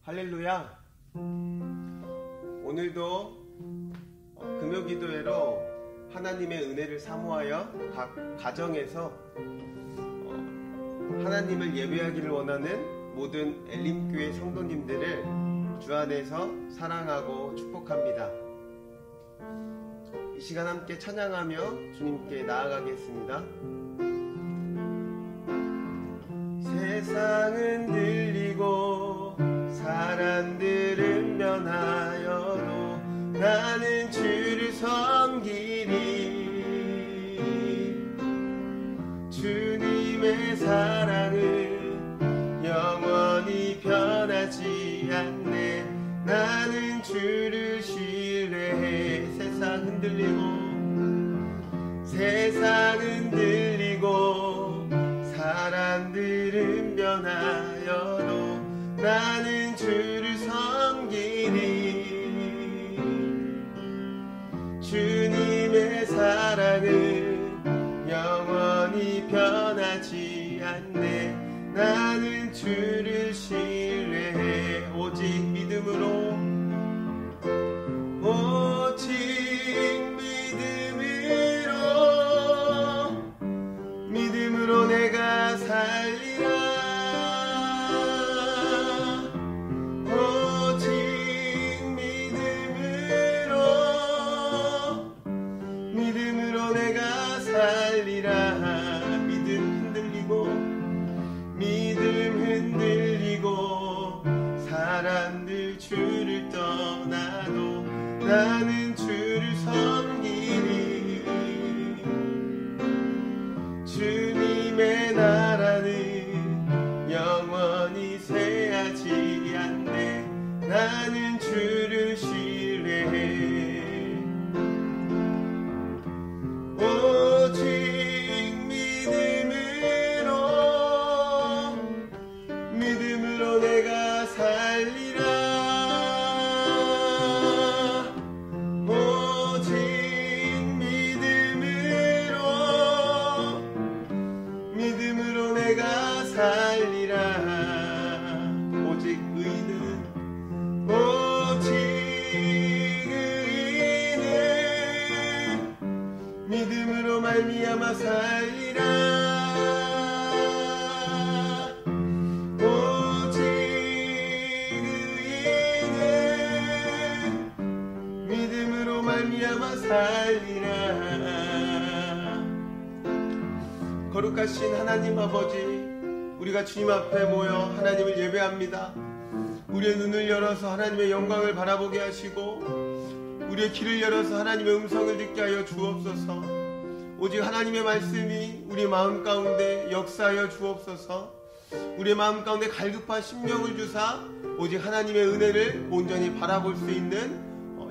할렐루야. 오늘도 금요기도회로 하나님의 은혜를 사모하여 각 가정에서 하나님을 예배하기를 원하는 모든 엘림교회 성도님들을 주 안에서 사랑하고 축복합니다. 이 시간 함께 찬양하며 주님께 나아가겠습니다. 세상은 들리고 사람들은 변하여도 나는 주를 섬기리. 주님의 사랑은 영원히 변하지 않네. 나는 주를 신뢰해. 세상 흔들리고 사람들은 변하여도 나는 주를 섬기리. 주님의 사랑은 영원히 변하지 않네. 나는 주를 신뢰해. 오직 믿음으로 내가 살리라. 오직 믿음으로 내가 살리라. 믿음 흔들리고 사람들 주를 떠나도 나는 주를 섬기리. 주님의 나라는 영원히 쇠하지 않네. 나는 주를 신뢰해. 오직 믿음으로 내가 살리라. 오직 믿음으로 내가 살리라. 오직 의인은 믿음으로 말미암아 살리라. 오직 의인은 믿음으로 말미암아 살리라. 거룩하신 하나님 아버지, 우리가 주님 앞에 모여 하나님을 예배합니다. 우리의 눈을 열어서 하나님의 영광을 바라보게 하시고 우리의 귀를 열어서 하나님의 음성을 듣게 하여 주옵소서. 오직 하나님의 말씀이 우리 마음 가운데 역사하여 주옵소서. 우리의 마음 가운데 갈급한 심령을 주사 오직 하나님의 은혜를 온전히 바라볼 수 있는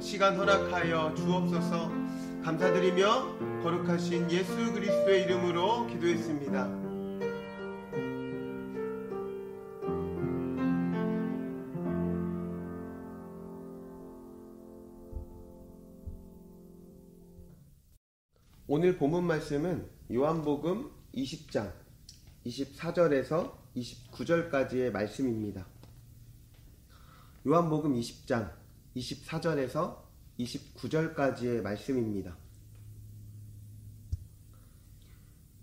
시간 허락하여 주옵소서. 감사드리며 거룩하신 예수 그리스도의 이름으로 기도했습니다. 오늘 본문 말씀은 요한복음 20장 24절에서 29절까지의 말씀입니다. 요한복음 20장 24절에서 29절까지의 말씀입니다.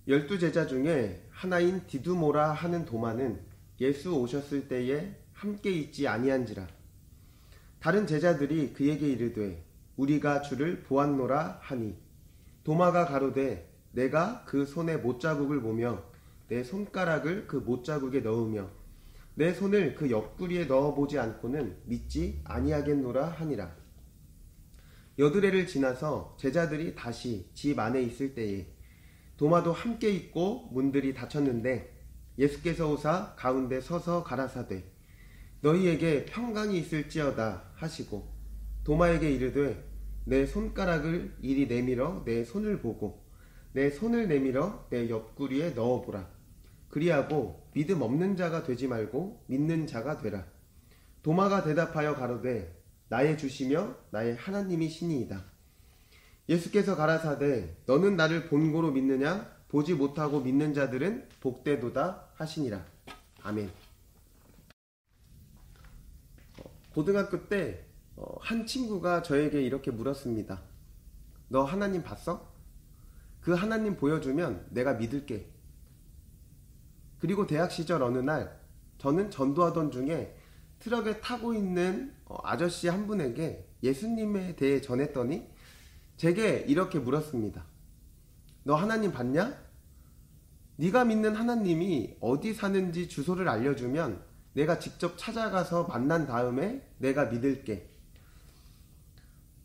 12제자 중에 하나인 디두모라 하는 도마는 예수 오셨을 때에 함께 있지 아니한지라. 다른 제자들이 그에게 이르되 우리가 주를 보았노라 하니 도마가 가로되 내가 그 손의 못자국을 보며 내 손가락을 그 못자국에 넣으며 내 손을 그 옆구리에 넣어보지 않고는 믿지 아니하겠노라 하니라. 여드레를 지나서 제자들이 다시 집 안에 있을 때에 도마도 함께 있고 문들이 닫혔는데 예수께서 오사 가운데 서서 가라사대 너희에게 평강이 있을지어다 하시고 도마에게 이르되 내 손가락을 이리 내밀어 내 손을 보고 내 손을 내밀어 내 옆구리에 넣어보라. 그리하고 믿음 없는 자가 되지 말고 믿는 자가 되라. 도마가 대답하여 가로되 나의 주시며 나의 하나님이시니이다. 예수께서 가라사대 너는 나를 본고로 믿느냐? 보지 못하고 믿는 자들은 복되도다 하시니라. 아멘. 고등학교 때 한 친구가 저에게 이렇게 물었습니다. 너 하나님 봤어? 그 하나님 보여주면 내가 믿을게. 그리고 대학 시절 어느 날 저는 전도하던 중에 트럭에 타고 있는 아저씨 한 분에게 예수님에 대해 전했더니 제게 이렇게 물었습니다. 너 하나님 봤냐? 네가 믿는 하나님이 어디 사는지 주소를 알려주면 내가 직접 찾아가서 만난 다음에 내가 믿을게.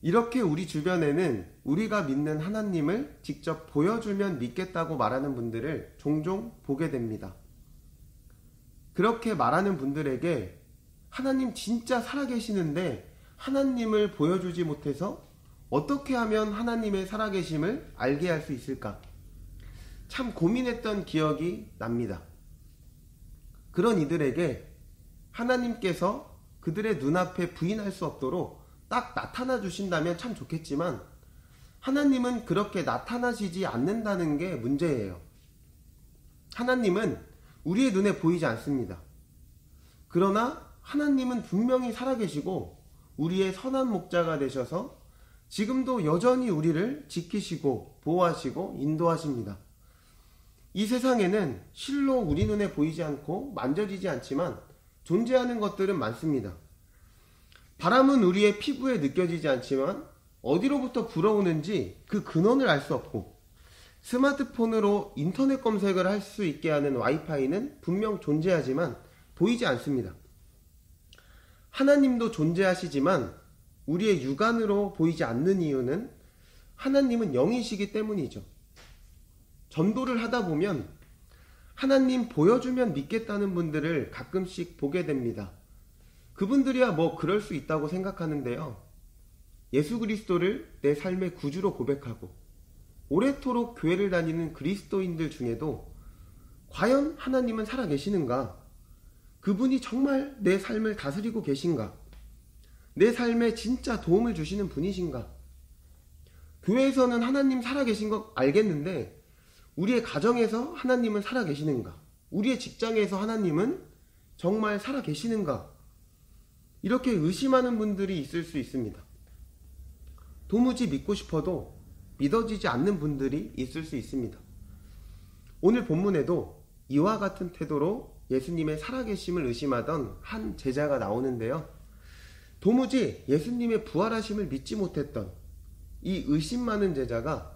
이렇게 우리 주변에는 우리가 믿는 하나님을 직접 보여주면 믿겠다고 말하는 분들을 종종 보게 됩니다. 그렇게 말하는 분들에게 하나님 진짜 살아계시는데 하나님을 보여주지 못해서 어떻게 하면 하나님의 살아계심을 알게 할 수 있을까? 참 고민했던 기억이 납니다. 그런 이들에게 하나님께서 그들의 눈앞에 부인할 수 없도록 딱 나타나 주신다면 참 좋겠지만 하나님은 그렇게 나타나시지 않는다는 게 문제예요. 하나님은 우리의 눈에 보이지 않습니다. 그러나 하나님은 분명히 살아계시고 우리의 선한 목자가 되셔서 지금도 여전히 우리를 지키시고 보호하시고 인도하십니다. 이 세상에는 실로 우리 눈에 보이지 않고 만져지지 않지만 존재하는 것들은 많습니다. 바람은 우리의 피부에 느껴지지 않지만 어디로부터 불어오는지 그 근원을 알 수 없고 스마트폰으로 인터넷 검색을 할 수 있게 하는 와이파이는 분명 존재하지만 보이지 않습니다. 하나님도 존재하시지만 우리의 육안으로 보이지 않는 이유는 하나님은 영이시기 때문이죠. 전도를 하다 보면 하나님 보여주면 믿겠다는 분들을 가끔씩 보게 됩니다. 그분들이야 뭐 그럴 수 있다고 생각하는데요. 예수 그리스도를 내 삶의 구주로 고백하고 오래도록 교회를 다니는 그리스도인들 중에도 과연 하나님은 살아계시는가? 그분이 정말 내 삶을 다스리고 계신가? 내 삶에 진짜 도움을 주시는 분이신가? 교회에서는 하나님 살아계신 거 알겠는데 우리의 가정에서 하나님은 살아계시는가? 우리의 직장에서 하나님은 정말 살아계시는가? 이렇게 의심하는 분들이 있을 수 있습니다. 도무지 믿고 싶어도 믿어지지 않는 분들이 있을 수 있습니다. 오늘 본문에도 이와 같은 태도로 예수님의 살아계심을 의심하던 한 제자가 나오는데요. 도무지 예수님의 부활하심을 믿지 못했던 이 의심 많은 제자가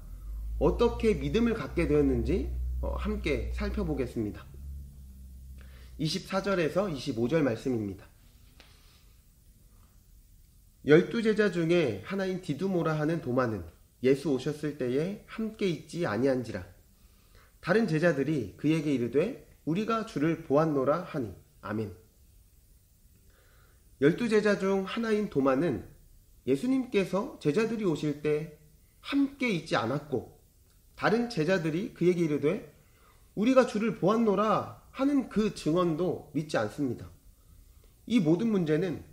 어떻게 믿음을 갖게 되었는지 함께 살펴보겠습니다. 24절에서 25절 말씀입니다. 12제자 중에 하나인 디두모라 하는 도마는 예수 오셨을 때에 함께 있지 아니한지라. 다른 제자들이 그에게 이르되 우리가 주를 보았노라 하니. 아멘. 12제자 중 하나인 도마는 예수님께서 제자들이 오실 때 함께 있지 않았고 다른 제자들이 그에게 이르되 우리가 주를 보았노라 하는 그 증언도 믿지 않습니다. 이 모든 문제는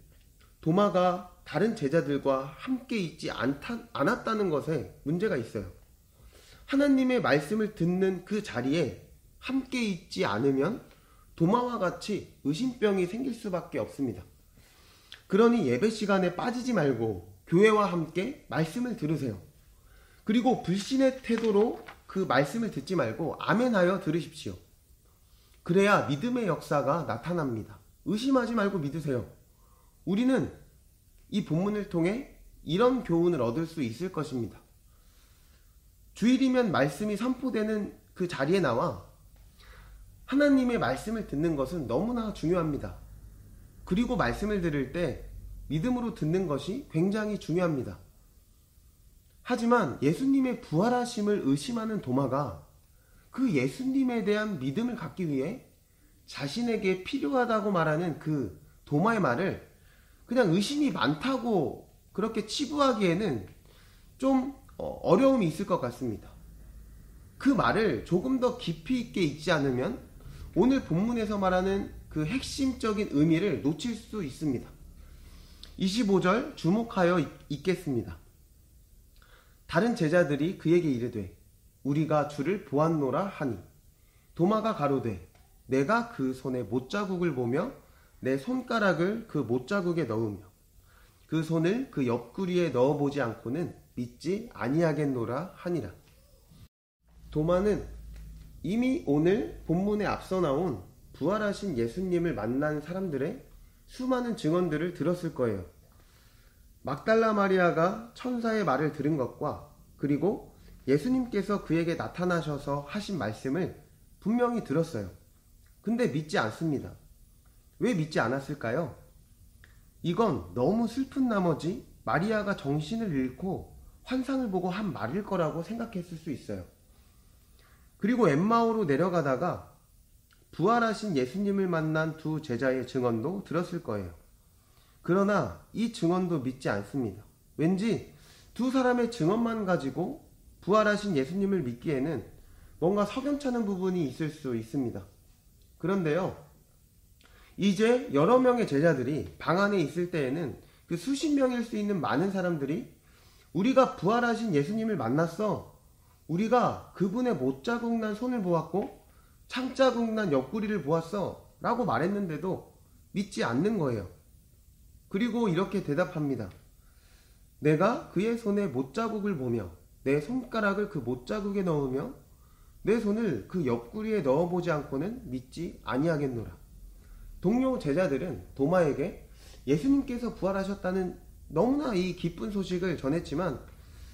도마가 다른 제자들과 함께 있지 않았다는 것에 문제가 있어요. 하나님의 말씀을 듣는 그 자리에 함께 있지 않으면 도마와 같이 의심병이 생길 수밖에 없습니다. 그러니 예배 시간에 빠지지 말고 교회와 함께 말씀을 들으세요. 그리고 불신의 태도로 그 말씀을 듣지 말고 아멘하여 들으십시오. 그래야 믿음의 역사가 나타납니다. 의심하지 말고 믿으세요. 우리는 이 본문을 통해 이런 교훈을 얻을 수 있을 것입니다. 주일이면 말씀이 선포되는 그 자리에 나와 하나님의 말씀을 듣는 것은 너무나 중요합니다. 그리고 말씀을 들을 때 믿음으로 듣는 것이 굉장히 중요합니다. 하지만 예수님의 부활하심을 의심하는 도마가 그 예수님에 대한 믿음을 갖기 위해 자신에게 필요하다고 말하는 그 도마의 말을 그냥 의심이 많다고 그렇게 치부하기에는 좀 어려움이 있을 것 같습니다. 그 말을 조금 더 깊이 있게 읽지 않으면 오늘 본문에서 말하는 그 핵심적인 의미를 놓칠 수 있습니다. 25절 주목하여 읽겠습니다. 다른 제자들이 그에게 이르되 우리가 주를 보았노라 하니. 도마가 가로되 내가 그 손에 못자국을 보며 내 손가락을 그 못자국에 넣으며 그 손을 그 옆구리에 넣어보지 않고는 믿지 아니하겠노라 하니라. 도마는 이미 오늘 본문에 앞서 나온 부활하신 예수님을 만난 사람들의 수많은 증언들을 들었을 거예요. 막달라 마리아가 천사의 말을 들은 것과 그리고 예수님께서 그에게 나타나셔서 하신 말씀을 분명히 들었어요. 근데 믿지 않습니다. 왜 믿지 않았을까요? 이건 너무 슬픈 나머지 마리아가 정신을 잃고 환상을 보고 한 말일 거라고 생각했을 수 있어요. 그리고 엠마오로 내려가다가 부활하신 예수님을 만난 두 제자의 증언도 들었을 거예요. 그러나 이 증언도 믿지 않습니다. 왠지 두 사람의 증언만 가지고 부활하신 예수님을 믿기에는 뭔가 석연찮은 부분이 있을 수 있습니다. 그런데요, 이제 여러 명의 제자들이 방 안에 있을 때에는 그 수십 명일 수 있는 많은 사람들이 우리가 부활하신 예수님을 만났어. 우리가 그분의 못자국 난 손을 보았고 창자국 난 옆구리를 보았어 라고 말했는데도 믿지 않는 거예요. 그리고 이렇게 대답합니다. 내가 그의 손에 못자국을 보며 내 손가락을 그 못자국에 넣으며 내 손을 그 옆구리에 넣어보지 않고는 믿지 아니하겠노라. 동료 제자들은 도마에게 예수님께서 부활하셨다는 너무나 이 기쁜 소식을 전했지만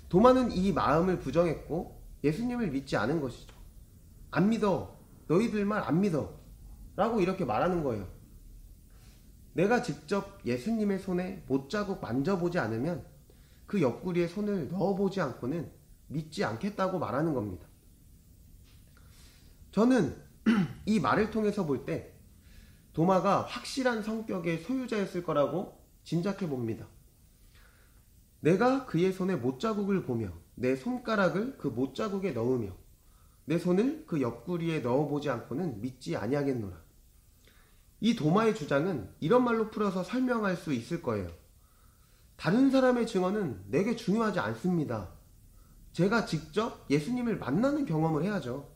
도마는 이 마음을 부정했고 예수님을 믿지 않은 것이죠. 안 믿어. 너희들 말 안 믿어. 라고 이렇게 말하는 거예요. 내가 직접 예수님의 손에 못자국 만져보지 않으면 그 옆구리에 손을 넣어보지 않고는 믿지 않겠다고 말하는 겁니다. 저는 이 말을 통해서 볼 때 도마가 확실한 성격의 소유자였을 거라고 짐작해 봅니다. 내가 그의 손에 못자국을 보며 내 손가락을 그 못자국에 넣으며 내 손을 그 옆구리에 넣어보지 않고는 믿지 아니하겠노라. 이 도마의 주장은 이런 말로 풀어서 설명할 수 있을 거예요. 다른 사람의 증언은 내게 중요하지 않습니다. 제가 직접 예수님을 만나는 경험을 해야죠.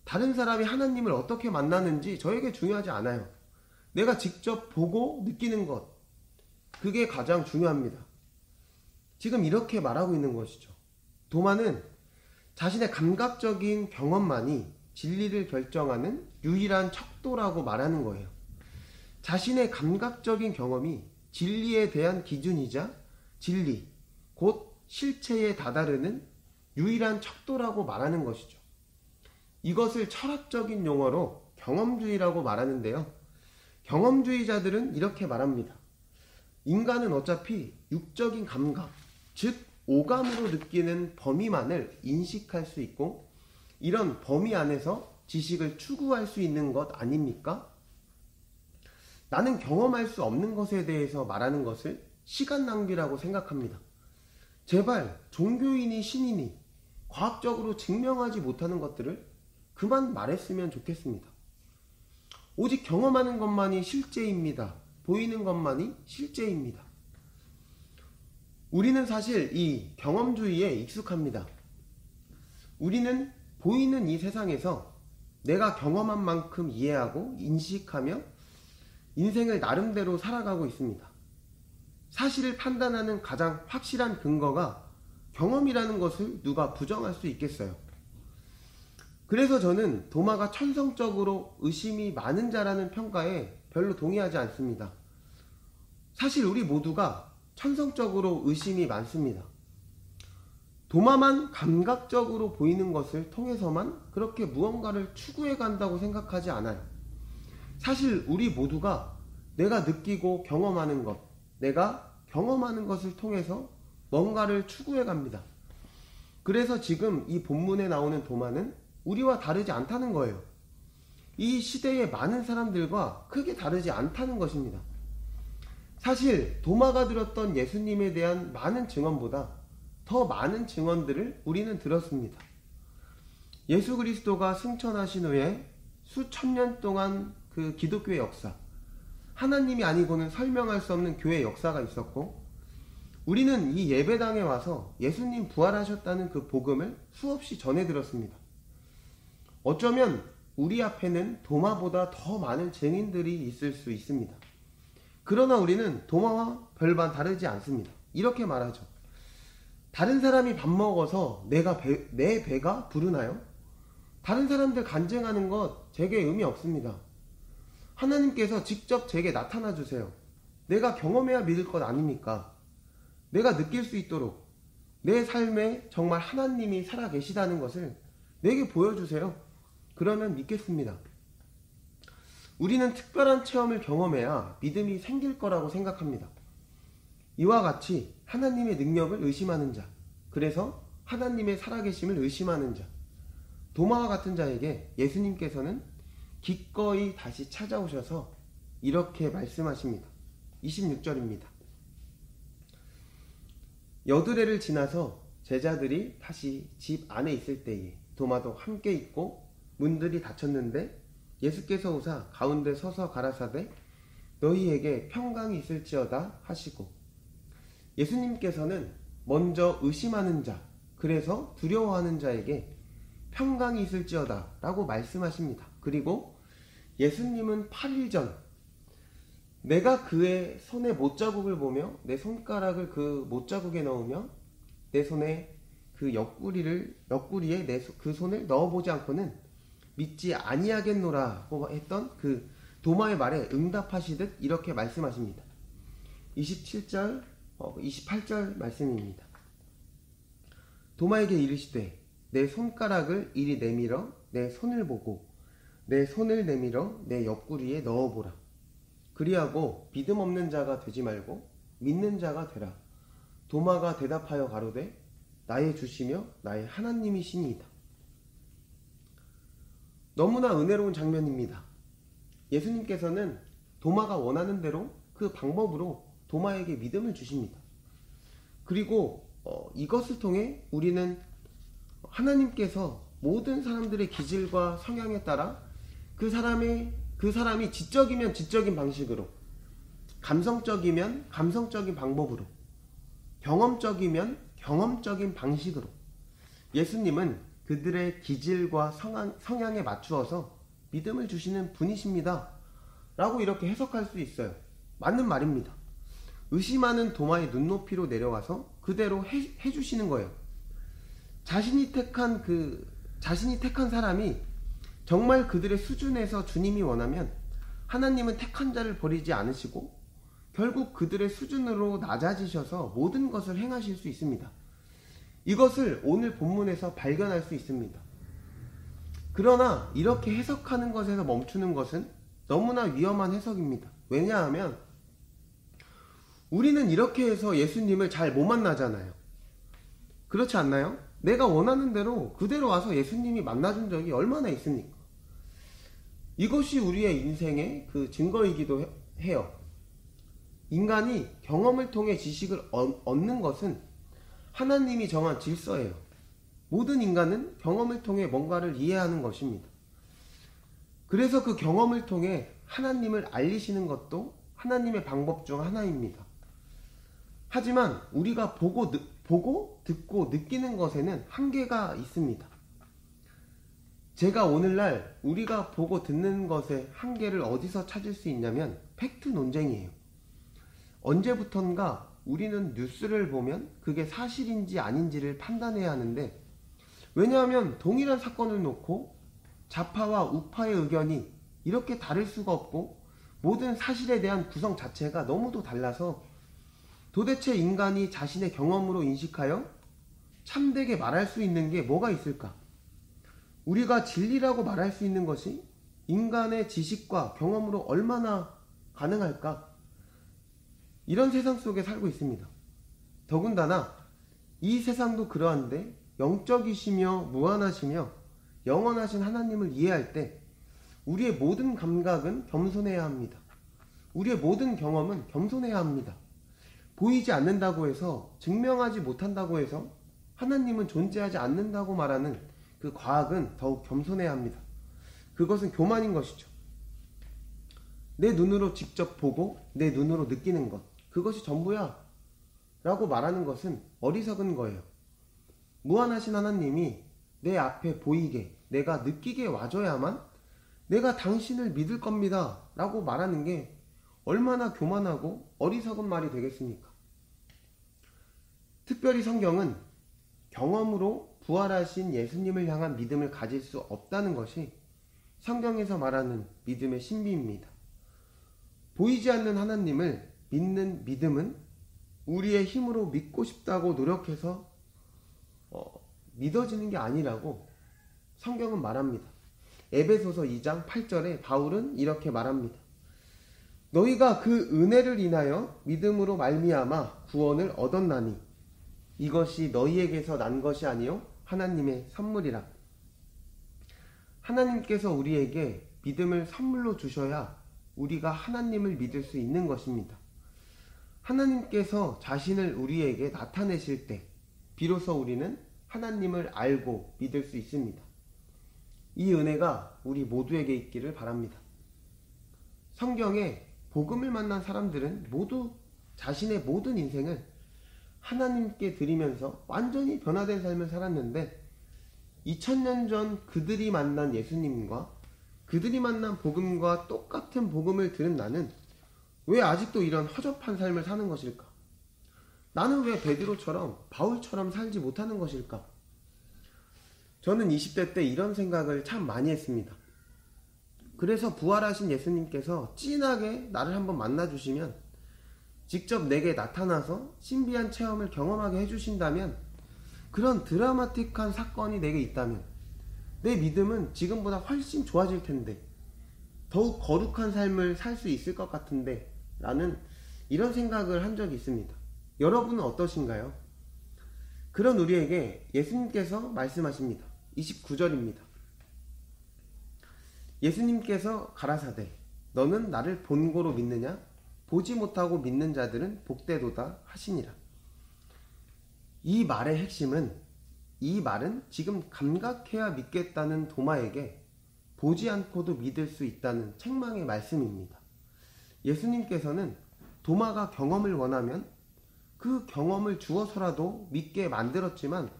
다른 사람이 하나님을 어떻게 만나는지 저에게 중요하지 않아요. 내가 직접 보고 느끼는 것, 그게 가장 중요합니다. 지금 이렇게 말하고 있는 것이죠. 도마는 자신의 감각적인 경험만이 진리를 결정하는 유일한 척도라고 말하는 거예요. 자신의 감각적인 경험이 진리에 대한 기준이자 진리, 곧 실체에 다다르는 유일한 척도라고 말하는 것이죠. 이것을 철학적인 용어로 경험주의라고 말하는데요. 경험주의자들은 이렇게 말합니다. 인간은 어차피 육적인 감각, 즉 오감으로 느끼는 범위만을 인식할 수 있고 이런 범위 안에서 지식을 추구할 수 있는 것 아닙니까? 나는 경험할 수 없는 것에 대해서 말하는 것을 시간 낭비라고 생각합니다. 제발 종교인이 신인이 과학적으로 증명하지 못하는 것들을 그만 말했으면 좋겠습니다. 오직 경험하는 것만이 실제입니다. 보이는 것만이 실제입니다. 우리는 사실 이 경험주의에 익숙합니다. 우리는 보이는 이 세상에서 내가 경험한 만큼 이해하고 인식하며 인생을 나름대로 살아가고 있습니다. 사실을 판단하는 가장 확실한 근거가 경험이라는 것을 누가 부정할 수 있겠어요. 그래서 저는 도마가 천성적으로 의심이 많은 자라는 평가에 별로 동의하지 않습니다. 사실 우리 모두가 천성적으로 의심이 많습니다. 도마만 감각적으로 보이는 것을 통해서만 그렇게 무언가를 추구해 간다고 생각하지 않아요. 사실 우리 모두가 내가 느끼고 경험하는 것, 내가 경험하는 것을 통해서 뭔가를 추구해 갑니다. 그래서 지금 이 본문에 나오는 도마는 우리와 다르지 않다는 거예요. 이 시대의 많은 사람들과 크게 다르지 않다는 것입니다. 사실 도마가 들었던 예수님에 대한 많은 증언보다 더 많은 증언들을 우리는 들었습니다. 예수 그리스도가 승천하신 후에 수천 년 동안 그 기독교의 역사, 하나님이 아니고는 설명할 수 없는 교회 역사가 있었고 우리는 이 예배당에 와서 예수님 부활하셨다는 그 복음을 수없이 전해 들었습니다. 어쩌면 우리 앞에는 도마보다 더 많은 증인들이 있을 수 있습니다. 그러나 우리는 도마와 별반 다르지 않습니다. 이렇게 말하죠. 다른 사람이 밥 먹어서 내 배가 부르나요? 다른 사람들 간증하는 것 제게 의미 없습니다. 하나님께서 직접 제게 나타나 주세요. 내가 경험해야 믿을 것 아닙니까? 내가 느낄 수 있도록 내 삶에 정말 하나님이 살아계시다는 것을 내게 보여주세요. 그러면 믿겠습니다. 우리는 특별한 체험을 경험해야 믿음이 생길 거라고 생각합니다. 이와 같이 하나님의 능력을 의심하는 자, 그래서 하나님의 살아계심을 의심하는 자, 도마와 같은 자에게 예수님께서는 기꺼이 다시 찾아오셔서 이렇게 말씀하십니다. 26절입니다. 여드레를 지나서 제자들이 다시 집 안에 있을 때에 도마도 함께 있고 문들이 닫혔는데 예수께서 오사 가운데 서서 가라사대 너희에게 평강이 있을지어다 하시고, 예수님께서는 먼저 의심하는 자, 그래서 두려워하는 자에게 평강이 있을지어다 라고 말씀하십니다. 그리고 예수님은 8일 전 내가 그의 손에 못자국을 보며 내 손가락을 그 못자국에 넣으며 내 손에 그 옆구리에 그 손을 넣어보지 않고는 믿지 아니하겠노라고 했던 그 도마의 말에 응답하시듯 이렇게 말씀하십니다. 28절 말씀입니다. 도마에게 이르시되 내 손가락을 이리 내밀어 내 손을 보고 내 손을 내밀어 내 옆구리에 넣어보라. 그리하고 믿음 없는 자가 되지 말고 믿는 자가 되라. 도마가 대답하여 가로되 나의 주시며 나의 하나님이시니이다. 너무나 은혜로운 장면입니다. 예수님께서는 도마가 원하는 대로 그 방법으로 도마에게 믿음을 주십니다. 그리고 이것을 통해 우리는 하나님께서 모든 사람들의 기질과 성향에 따라 그 사람이 지적이면 지적인 방식으로, 감성적이면 감성적인 방법으로, 경험적이면 경험적인 방식으로 예수님은 그들의 기질과 성향에 맞추어서 믿음을 주시는 분이십니다 라고 이렇게 해석할 수 있어요. 맞는 말입니다. 의심하는 도마의 눈높이로 내려가서 그대로 해주시는 거예요. 자신이 택한 사람이 정말 그들의 수준에서 주님이 원하면 하나님은 택한 자를 버리지 않으시고 결국 그들의 수준으로 낮아지셔서 모든 것을 행하실 수 있습니다. 이것을 오늘 본문에서 발견할 수 있습니다. 그러나 이렇게 해석하는 것에서 멈추는 것은 너무나 위험한 해석입니다. 왜냐하면 우리는 이렇게 해서 예수님을 잘 못 만나잖아요. 그렇지 않나요? 내가 원하는 대로 그대로 와서 예수님이 만나준 적이 얼마나 있습니까? 이것이 우리의 인생의 그 증거이기도 해요. 인간이 경험을 통해 지식을 얻는 것은 하나님이 정한 질서예요. 모든 인간은 경험을 통해 뭔가를 이해하는 것입니다. 그래서 그 경험을 통해 하나님을 알리시는 것도 하나님의 방법 중 하나입니다. 하지만 우리가 보고 듣고 느끼는 것에는 한계가 있습니다. 제가 오늘날 우리가 보고 듣는 것의 한계를 어디서 찾을 수 있냐면 팩트 논쟁이에요. 언제부턴가 우리는 뉴스를 보면 그게 사실인지 아닌지를 판단해야 하는데, 왜냐하면 동일한 사건을 놓고 좌파와 우파의 의견이 이렇게 다를 수가 없고 모든 사실에 대한 구성 자체가 너무도 달라서 도대체 인간이 자신의 경험으로 인식하여 참되게 말할 수 있는 게 뭐가 있을까? 우리가 진리라고 말할 수 있는 것이 인간의 지식과 경험으로 얼마나 가능할까? 이런 세상 속에 살고 있습니다. 더군다나 이 세상도 그러한데 영적이시며 무한하시며 영원하신 하나님을 이해할 때 우리의 모든 감각은 겸손해야 합니다. 우리의 모든 경험은 겸손해야 합니다. 보이지 않는다고 해서, 증명하지 못한다고 해서 하나님은 존재하지 않는다고 말하는 그 과학은 더욱 겸손해야 합니다. 그것은 교만인 것이죠. 내 눈으로 직접 보고 내 눈으로 느끼는 것, 그것이 전부야 라고 말하는 것은 어리석은 거예요. 무한하신 하나님이 내 앞에 보이게, 내가 느끼게 와줘야만 내가 당신을 믿을 겁니다 라고 말하는 게 얼마나 교만하고 어리석은 말이 되겠습니까? 특별히 성경은 경험으로 부활하신 예수님을 향한 믿음을 가질 수 없다는 것이 성경에서 말하는 믿음의 신비입니다. 보이지 않는 하나님을 믿는 믿음은 우리의 힘으로 믿고 싶다고 노력해서 믿어지는 게 아니라고 성경은 말합니다. 에베소서 2장 8절에 바울은 이렇게 말합니다. 너희가 그 은혜를 인하여 믿음으로 말미암아 구원을 얻었나니 이것이 너희에게서 난 것이 아니요 하나님의 선물이라. 하나님께서 우리에게 믿음을 선물로 주셔야 우리가 하나님을 믿을 수 있는 것입니다. 하나님께서 자신을 우리에게 나타내실 때 비로소 우리는 하나님을 알고 믿을 수 있습니다. 이 은혜가 우리 모두에게 있기를 바랍니다. 성경에 복음을 만난 사람들은 모두 자신의 모든 인생을 하나님께 드리면서 완전히 변화된 삶을 살았는데 2000년 전 그들이 만난 예수님과 그들이 만난 복음과 똑같은 복음을 들은 나는 왜 아직도 이런 허접한 삶을 사는 것일까? 나는 왜 베드로처럼 바울처럼 살지 못하는 것일까? 저는 20대 때 이런 생각을 참 많이 했습니다. 그래서 부활하신 예수님께서 진하게 나를 한번 만나주시면 직접 내게 나타나서 신비한 체험을 경험하게 해주신다면 그런 드라마틱한 사건이 내게 있다면 내 믿음은 지금보다 훨씬 좋아질 텐데 더욱 거룩한 삶을 살 수 있을 것 같은데 라는 이런 생각을 한 적이 있습니다. 여러분은 어떠신가요? 그런 우리에게 예수님께서 말씀하십니다. 29절입니다. 예수님께서 가라사대 너는 나를 본고로 믿느냐? 보지 못하고 믿는 자들은 복되도다 하시니라. 이 말의 핵심은 이 말은 지금 감각해야 믿겠다는 도마에게 보지 않고도 믿을 수 있다는 책망의 말씀입니다. 예수님께서는 도마가 경험을 원하면 그 경험을 주어서라도 믿게 만들었지만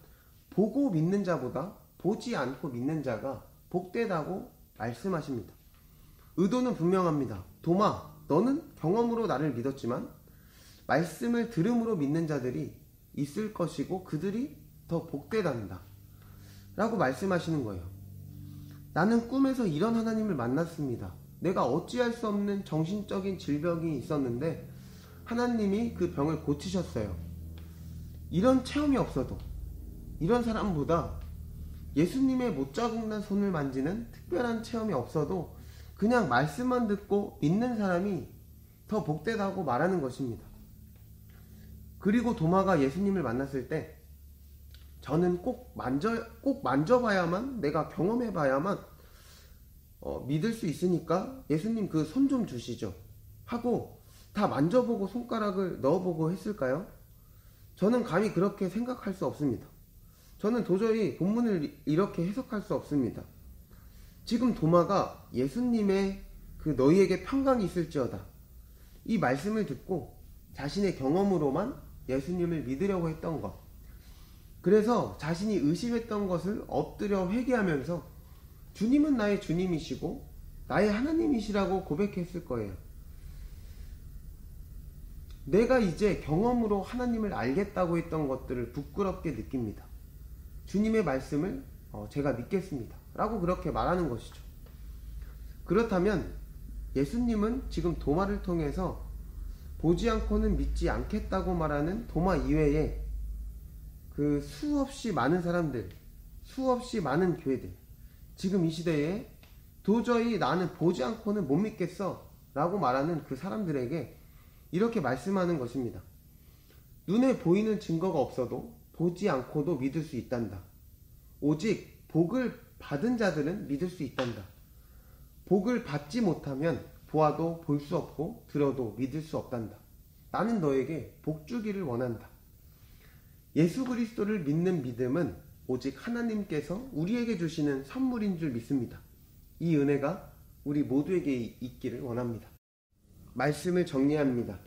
보고 믿는 자보다 보지 않고 믿는 자가 복되다고 말씀하십니다. 의도는 분명합니다. 도마, 너는 경험으로 나를 믿었지만 말씀을 들음으로 믿는 자들이 있을 것이고 그들이 더 복되단다 라고 말씀하시는 거예요. 나는 꿈에서 이런 하나님을 만났습니다. 내가 어찌할 수 없는 정신적인 질병이 있었는데 하나님이 그 병을 고치셨어요. 이런 체험이 없어도 이런 사람보다 예수님의 못자국난 손을 만지는 특별한 체험이 없어도 그냥 말씀만 듣고 믿는 사람이 더 복되다고 말하는 것입니다. 그리고 도마가 예수님을 만났을 때 저는 꼭 만져봐야만 내가 경험해봐야만 믿을 수 있으니까 예수님 그 손 좀 주시죠 하고 다 만져보고 손가락을 넣어보고 했을까요? 저는 감히 그렇게 생각할 수 없습니다. 저는 도저히 본문을 이렇게 해석할 수 없습니다. 지금 도마가 예수님의 그 너희에게 평강이 있을지어다 이 말씀을 듣고 자신의 경험으로만 예수님을 믿으려고 했던 것, 그래서 자신이 의심했던 것을 엎드려 회개하면서 주님은 나의 주님이시고 나의 하나님이시라고 고백했을 거예요. 내가 이제 경험으로 하나님을 알겠다고 했던 것들을 부끄럽게 느낍니다. 주님의 말씀을 제가 믿겠습니다 라고 그렇게 말하는 것이죠. 그렇다면 예수님은 지금 도마를 통해서 보지 않고는 믿지 않겠다고 말하는 도마 이외에 그 수없이 많은 사람들, 수없이 많은 교회들, 지금 이 시대에 도저히 나는 보지 않고는 못 믿겠어 라고 말하는 그 사람들에게 이렇게 말씀하는 것입니다. 눈에 보이는 증거가 없어도 보지 않고도 믿을 수 있단다. 오직 복을 받은 자들은 믿을 수 있단다. 복을 받지 못하면 보아도 볼 수 없고 들어도 믿을 수 없단다. 나는 너에게 복 주기를 원한다. 예수 그리스도를 믿는 믿음은 오직 하나님께서 우리에게 주시는 선물인 줄 믿습니다. 이 은혜가 우리 모두에게 있기를 원합니다. 말씀을 정리합니다.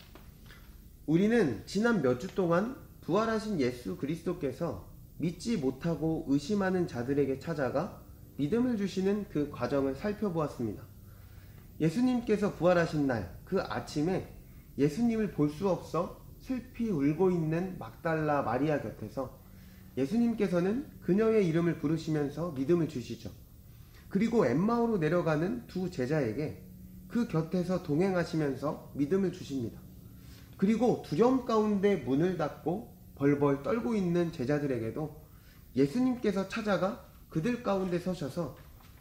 우리는 지난 몇 주 동안 부활하신 예수 그리스도께서 믿지 못하고 의심하는 자들에게 찾아가 믿음을 주시는 그 과정을 살펴보았습니다. 예수님께서 부활하신 날 그 아침에 예수님을 볼 수 없어 슬피 울고 있는 막달라 마리아 곁에서 예수님께서는 그녀의 이름을 부르시면서 믿음을 주시죠. 그리고 엠마오로 내려가는 두 제자에게 그 곁에서 동행하시면서 믿음을 주십니다. 그리고 두려움 가운데 문을 닫고 벌벌 떨고 있는 제자들에게도 예수님께서 찾아가 그들 가운데 서셔서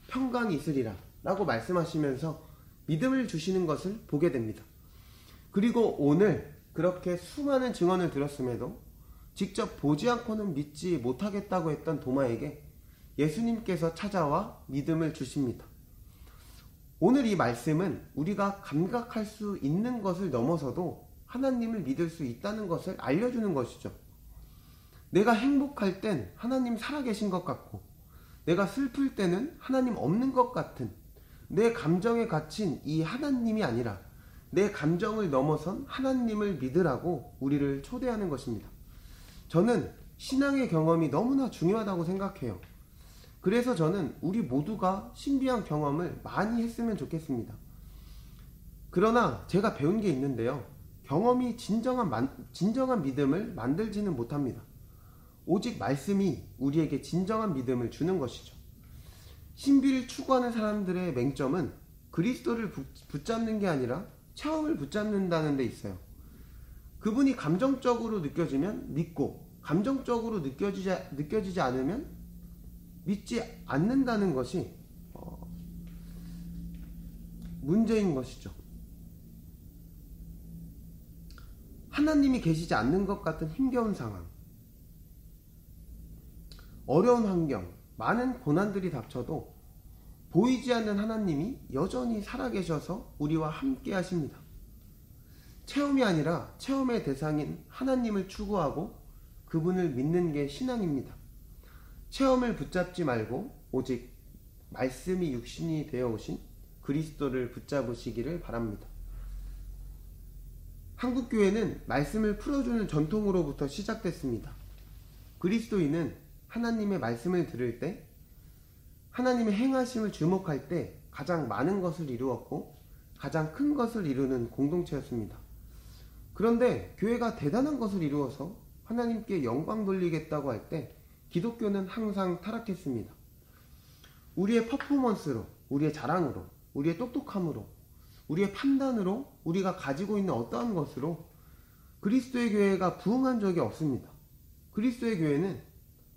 평강이 있으리라 라고 말씀하시면서 믿음을 주시는 것을 보게 됩니다. 그리고 오늘 그렇게 수많은 증언을 들었음에도 직접 보지 않고는 믿지 못하겠다고 했던 도마에게 예수님께서 찾아와 믿음을 주십니다. 오늘 이 말씀은 우리가 감각할 수 있는 것을 넘어서도 하나님을 믿을 수 있다는 것을 알려주는 것이죠. 내가 행복할 땐 하나님 살아계신 것 같고, 내가 슬플 때는 하나님 없는 것 같은 내 감정에 갇힌 이 하나님이 아니라 내 감정을 넘어선 하나님을 믿으라고 우리를 초대하는 것입니다. 저는 신앙의 경험이 너무나 중요하다고 생각해요. 그래서 저는 우리 모두가 신비한 경험을 많이 했으면 좋겠습니다. 그러나 제가 배운 게 있는데요. 경험이 진정한 믿음을 만들지는 못합니다. 오직 말씀이 우리에게 진정한 믿음을 주는 것이죠. 신비를 추구하는 사람들의 맹점은 그리스도를 붙잡는 게 아니라 체험을 붙잡는다는 데 있어요. 그분이 감정적으로 느껴지면 믿고, 감정적으로 느껴지지 않으면 믿지 않는다는 것이 문제인 것이죠. 하나님이 계시지 않는 것 같은 힘겨운 상황, 어려운 환경, 많은 고난들이 닥쳐도 보이지 않는 하나님이 여전히 살아계셔서 우리와 함께 하십니다. 체험이 아니라 체험의 대상인 하나님을 추구하고 그분을 믿는 게 신앙입니다. 체험을 붙잡지 말고 오직 말씀이 육신이 되어 오신 그리스도를 붙잡으시기를 바랍니다. 한국교회는 말씀을 풀어주는 전통으로부터 시작됐습니다. 그리스도인은 하나님의 말씀을 들을 때, 하나님의 행하심을 주목할 때 가장 많은 것을 이루었고 가장 큰 것을 이루는 공동체였습니다. 그런데 교회가 대단한 것을 이루어서 하나님께 영광 돌리겠다고 할 때 기독교는 항상 타락했습니다. 우리의 퍼포먼스로, 우리의 자랑으로, 우리의 똑똑함으로, 우리의 판단으로 우리가 가지고 있는 어떠한 것으로 그리스도의 교회가 부흥한 적이 없습니다. 그리스도의 교회는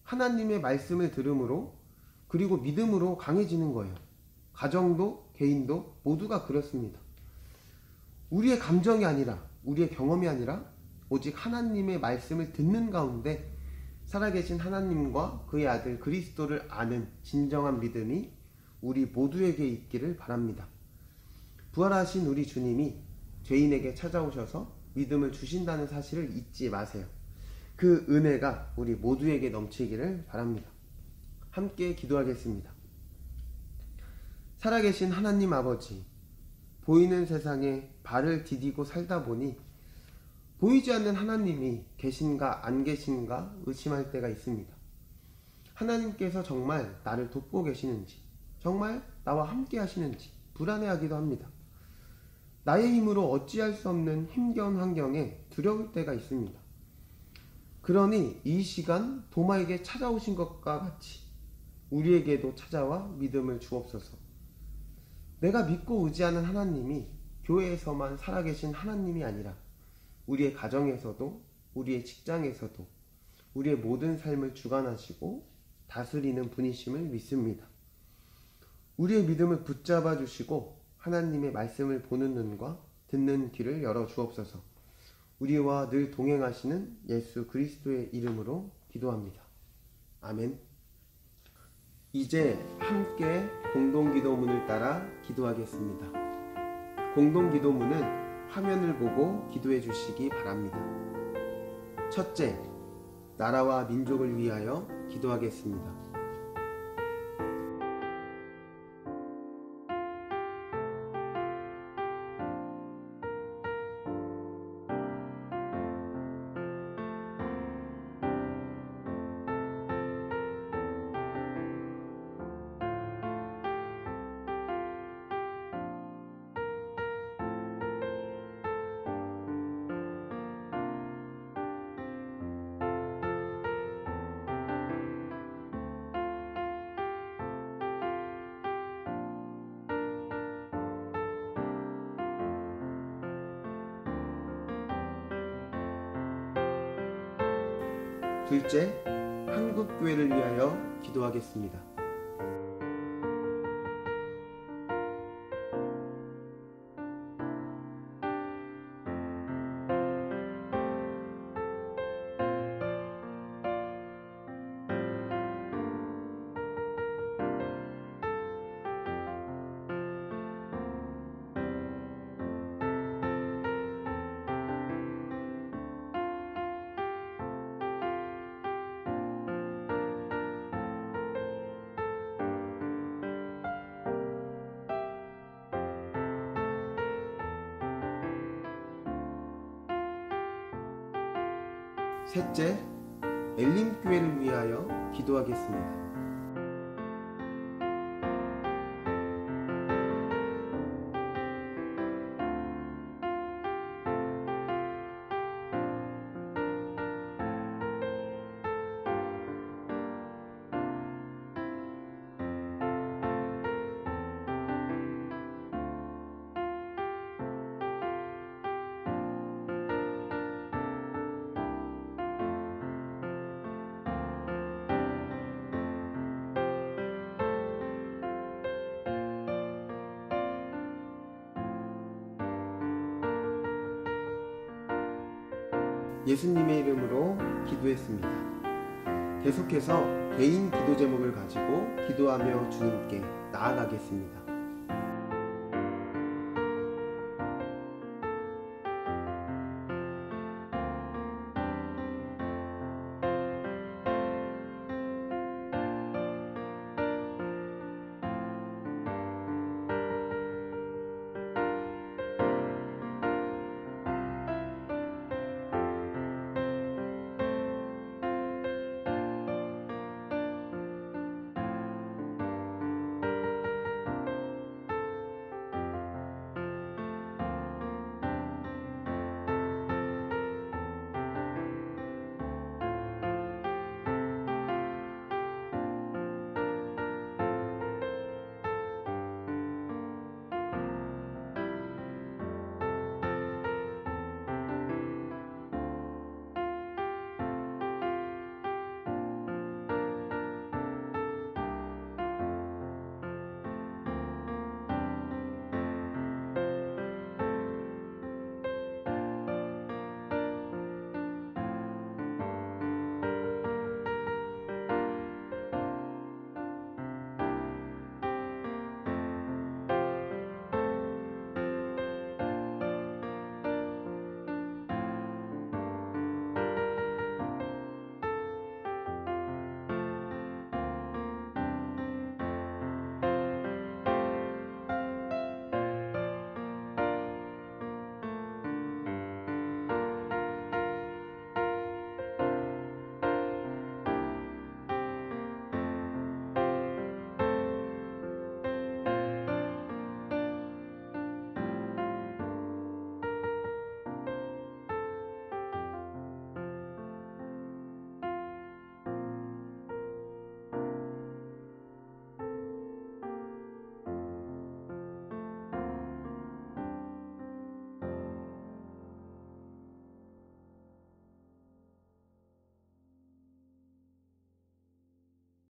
하나님의 말씀을 들음으로 그리고 믿음으로 강해지는 거예요. 가정도 개인도 모두가 그렇습니다. 우리의 감정이 아니라, 우리의 경험이 아니라 오직 하나님의 말씀을 듣는 가운데 살아계신 하나님과 그의 아들 그리스도를 아는 진정한 믿음이 우리 모두에게 있기를 바랍니다. 부활하신 우리 주님이 죄인에게 찾아오셔서 믿음을 주신다는 사실을 잊지 마세요. 그 은혜가 우리 모두에게 넘치기를 바랍니다. 함께 기도하겠습니다. 살아계신 하나님 아버지, 보이는 세상에 발을 디디고 살다 보니 보이지 않는 하나님이 계신가 안 계신가 의심할 때가 있습니다. 하나님께서 정말 나를 돕고 계시는지, 정말 나와 함께 하시는지 불안해하기도 합니다. 나의 힘으로 어찌할 수 없는 힘겨운 환경에 두려울 때가 있습니다. 그러니 이 시간 도마에게 찾아오신 것과 같이 우리에게도 찾아와 믿음을 주옵소서. 내가 믿고 의지하는 하나님이 교회에서만 살아계신 하나님이 아니라 우리의 가정에서도, 우리의 직장에서도, 우리의 모든 삶을 주관하시고 다스리는 분이심을 믿습니다. 우리의 믿음을 붙잡아 주시고 하나님의 말씀을 보는 눈과 듣는 귀를 열어 주옵소서. 우리와 늘 동행하시는 예수 그리스도의 이름으로 기도합니다. 아멘. 이제 함께 공동기도문을 따라 기도하겠습니다. 공동기도문은 화면을 보고 기도해 주시기 바랍니다. 첫째, 나라와 민족을 위하여 기도하겠습니다. 둘째, 한국교회를 위하여 기도하겠습니다. 셋째, 엘림교회를 위하여 기도하겠습니다. 예수님의 이름으로 기도했습니다. 계속해서 개인 기도 제목을 가지고 기도하며 주님께 나아가겠습니다.